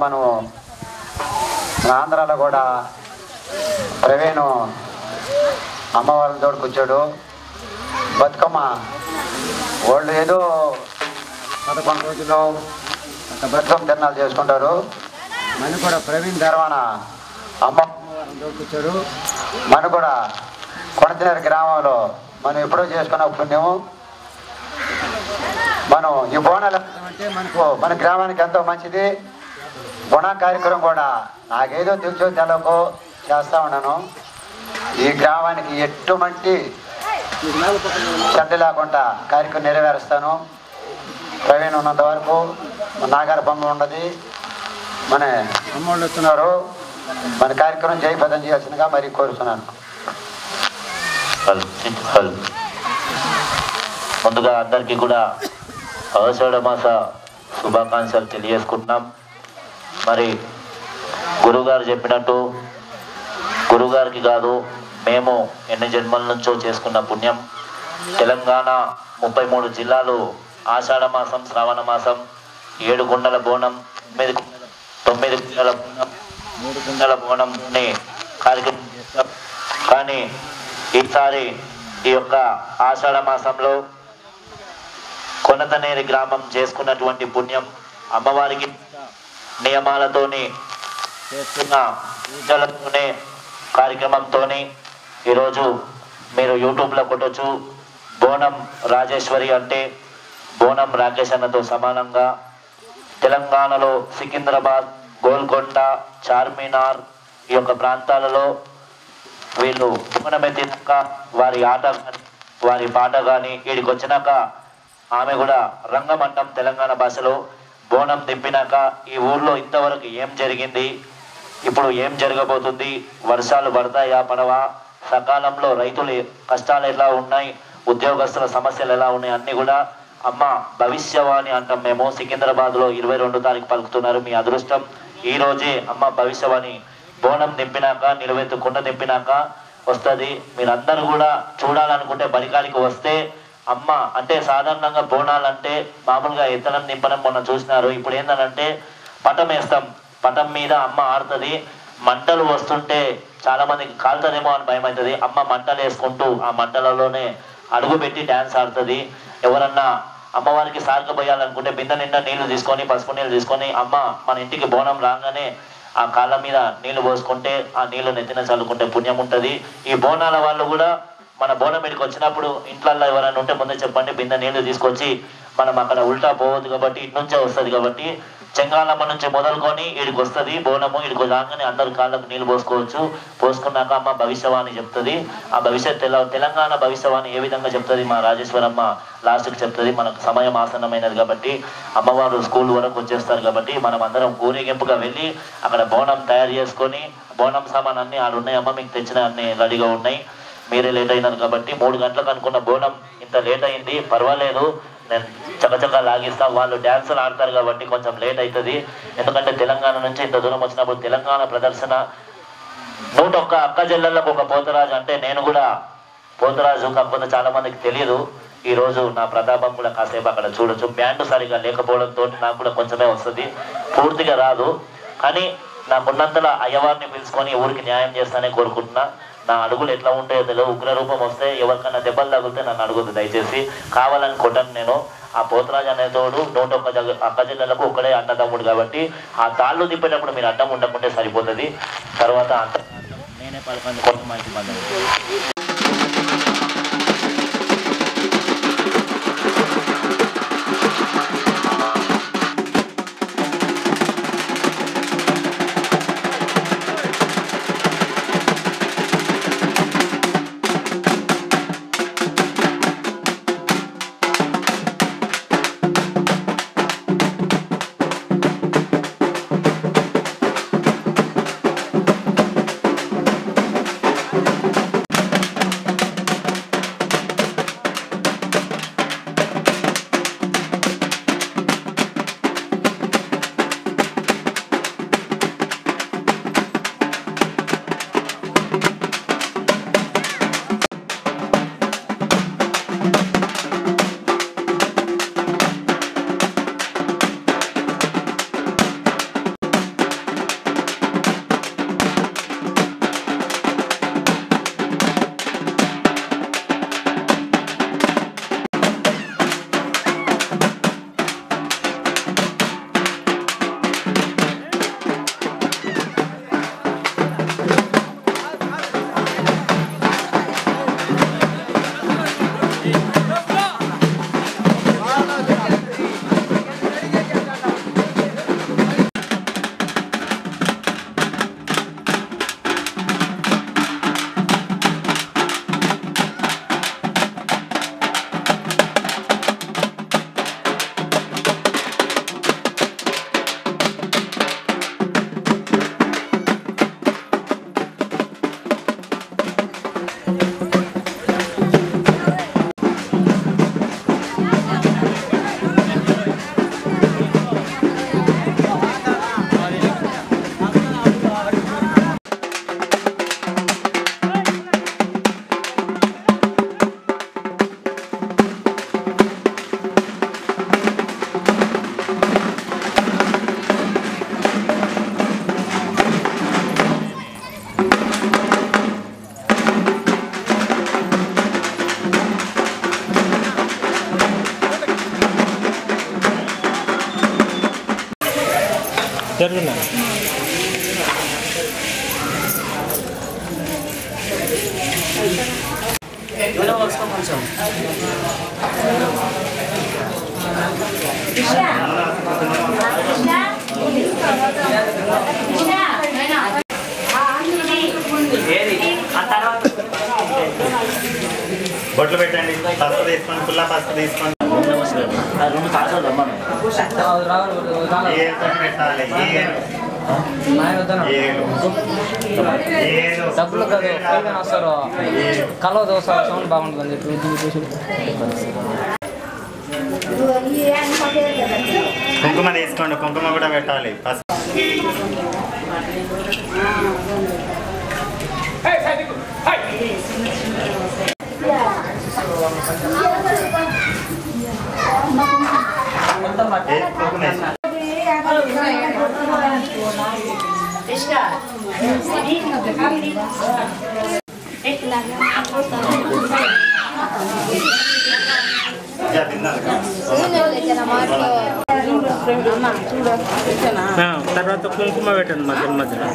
మనం ఆంధ్రాలో కూడా ప్రవీణ్ అమ్మవారి తోడు కూర్చోడు బతుకమ్మ వాళ్ళు ఏదో 11 రోజులు బతుకమ్మ తిరణాలు చేసుకుంటారు. మన కూడా ప్రవీణ్ ధర్వాన అమ్మవారి తోడు కూర్చోడు. మన కూడా కొనతినేరు గ్రామంలో మనం ఎప్పుడో చేసుకున్న పుణ్యము. మనం ఈ బోనాలు అంటే మన గ్రామానికి ఎంతో మంచిది. బోనా కార్యక్రమం కూడా నాకేదో తెలుసో తెలవకో చేస్తా ఉన్నాను. ఈ గ్రామానికి ఎటువంటి చెడ్డ లేకుండా కార్యక్రమం నెరవేరుస్తాను. ప్రవీణ్ ఉన్నంత వరకు నాగారి బొమ్మ ఉన్నది. మన అమ్మోళ్ళు వస్తున్నారు. మన కార్యక్రమం జయప్రదం చేయాల్సిందిగా మరి కోరుతున్నాను. ముందుగా అందరికీ కూడా ఆషాఢ మాస శుభాకాంక్షలు తెలియజేసుకుంటున్నాం. మరి గురువుగారు చెప్పినట్టు గురువుగారికి కాదు, మేము ఎన్ని జన్మల నుంచో చేసుకున్న పుణ్యం. తెలంగాణ 33 జిల్లాలు ఆషాఢ మాసం, శ్రావణ మాసం 7 గుండల బోనం, 9 గుండల బోనం, 3 గుండల బోనంని కార్యక్రమం చేస్తాం. కానీ ఈసారి ఈ యొక్క ఆషాఢ మాసంలో కొనతనేరి గ్రామం చేసుకున్నటువంటి పుణ్యం అమ్మవారికి నియమాలతోని చేస్తున్న పూజలతోనే కార్యక్రమంతోని ఈరోజు మీరు యూట్యూబ్లో కొట్టొచ్చు. బోనం రాజేశ్వరి అంటే బోనం రాకేష్ అన్నతో సమానంగా తెలంగాణలో సికింద్రాబాద్, గోల్కొండ, చార్మినార్ ఈ యొక్క ప్రాంతాలలో వీళ్ళు బోనమెత్తినాక వారి ఆట కానీ వారి పాట కానీ వీడికి వచ్చినాక ఆమె కూడా రంగమంటం తెలంగాణ భాషలో బోనం దింపినాక ఈ ఊళ్ళో ఇంతవరకు ఏం జరిగింది, ఇప్పుడు ఏం జరగబోతుంది, వర్షాలు పడతాయా పడవా, సకాలంలో రైతులు కష్టాలు ఎలా ఉన్నాయి, ఉద్యోగస్తుల సమస్యలు ఎలా ఉన్నాయి అన్నీ కూడా అమ్మ భవిష్యవాణి అంటాం మేము. సికింద్రాబాద్లో 22 తారీఖు పలుకుతున్నారు. మీ అదృష్టం ఈ రోజే అమ్మ భవిష్యవాణి బోనం దింపినాక నిలువెత్తు కుండ దింపినాక వస్తుంది. మీరందరూ కూడా చూడాలనుకుంటే బరికాడికి వస్తే అమ్మ అంటే సాధారణంగా బోనాలంటే మామూలుగా ఎత్తడం నింపడం మొన్న చూసినారు. ఇప్పుడు ఏంటంటే పటం వేస్తాం, పటం మీద అమ్మ ఆడుతుంది. మంటలు వస్తుంటే చాలా మందికి కాలుతుందేమో అని భయం అవుతుంది. అమ్మ మంటలు వేసుకుంటూ ఆ మంటలలోనే అడుగు పెట్టి డ్యాన్స్ ఆడుతుంది. ఎవరన్నా అమ్మవారికి సారకపోయాలనుకుంటే బిందె నిండా నీళ్లు తీసుకొని పసుపు నీళ్ళు తీసుకొని అమ్మ మన ఇంటికి బోనం రాగానే ఆ కాళ్ళ మీద నీళ్లు పోసుకుంటే ఆ నీళ్లు నెత్తిన చల్లుకుంటే పుణ్యం ఉంటుంది. ఈ బోనాల వాళ్ళు కూడా మన బోనం మీదకి వచ్చినప్పుడు ఇంట్లల్లో ఎవరైనా ఉంటే ముందే చెప్పండి, బిందె నీళ్లు తీసుకొచ్చి మనం అక్కడ ఉల్టా పోవద్దు కాబట్టి ఇటు నుంచే వస్తుంది కాబట్టి చెంగాలమ్మ నుంచి మొదలుకొని వీడికి వస్తుంది బోనము. వీడికి రాగానే అందరు కాళ్ళకు నీళ్ళు పోసుకోవచ్చు. పోసుకున్నాక అమ్మ భవిష్యవాణి చెప్తుంది. ఆ తెలంగాణ భవిష్యవాణి ఏ విధంగా చెప్తుంది మా రాజేశ్వరమ్మ లాస్ట్కి చెప్తుంది. మనకు సమయం ఆసన్నమైనది కాబట్టి అమ్మవారు స్కూల్ వరకు వచ్చేస్తారు కాబట్టి మనం అందరం ఊరేగింపుగా వెళ్ళి అక్కడ బోనం తయారు చేసుకొని బోనం సామాన్ అన్నీ ఆడ ఉన్నాయమ్మ, మీకు తెచ్చిన అన్ని రెడీగా ఉన్నాయి. మీరే లేట్ అయినారు కాబట్టి 3 గంటలకు అనుకున్న బోనం ఇంత లేట్ అయింది, పర్వాలేదు నేను చకచకా లాగిస్తా. వాళ్ళు డ్యాన్సులు ఆడతారు కాబట్టి కొంచెం లేట్ అవుతుంది. ఎందుకంటే తెలంగాణ నుంచి ఇంత దూరం వచ్చినప్పుడు తెలంగాణ ప్రదర్శన 101 అక్క చెల్లెళ్ళకు ఒక పోతరాజు అంటే నేను కూడా పోతరాజు, కాకపోతే చాలా మందికి తెలియదు. ఈరోజు నా ప్రతాపం కూడా కాసేపు అక్కడ చూడొచ్చు. బ్యాండ్ సరిగా లేకపోవడంతో నాకు కూడా కొంచెమే వస్తుంది, పూర్తిగా రాదు. కానీ నాకున్నంతలో అయ్యవారిని పిలుచుకొని ఊరికి న్యాయం చేస్తానే కోరుకుంటున్నా. నా అడుగులు ఎట్లా ఉంటాయో తెలియదు. ఉగ్రరూపం వస్తే ఎవరికన్నా దెబ్బలు తగిలితే నన్ను అడుగుతుంది, దయచేసి కావాలని కొట్టను నేను. ఆ పోతరాజు అనేతోడు 101 అక్క జిల్లాలకు ఒకడే అన్నదమ్ముడు కాబట్టి ఆ తాళ్ళు తిప్పేటప్పుడు మీరు అడ్డం ఉండకుంటే సరిపోతుంది. తర్వాత నేను నేనే 11 కోసం మంచి బంధువులు. జరుగునా బొట్లు పెట్టండి పసుపు తీసుకోండి పుల్ల పసుపు తీసుకోండి పెట్టాలి డబ్బులు కాదు వస్తారు కలవ దోశ సౌండ్ బాగుంటుంది కుంకుమ తీసుకోండి కుంకుమ కూడా పెట్టాలి పసుపు తర్వాత కుంకుమ పెట్టండి మధ్య మధ్యలో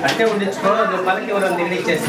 అంటే ఉండించుకో పలకి ఎవరు తిరిగిచ్చేసి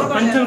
पंचों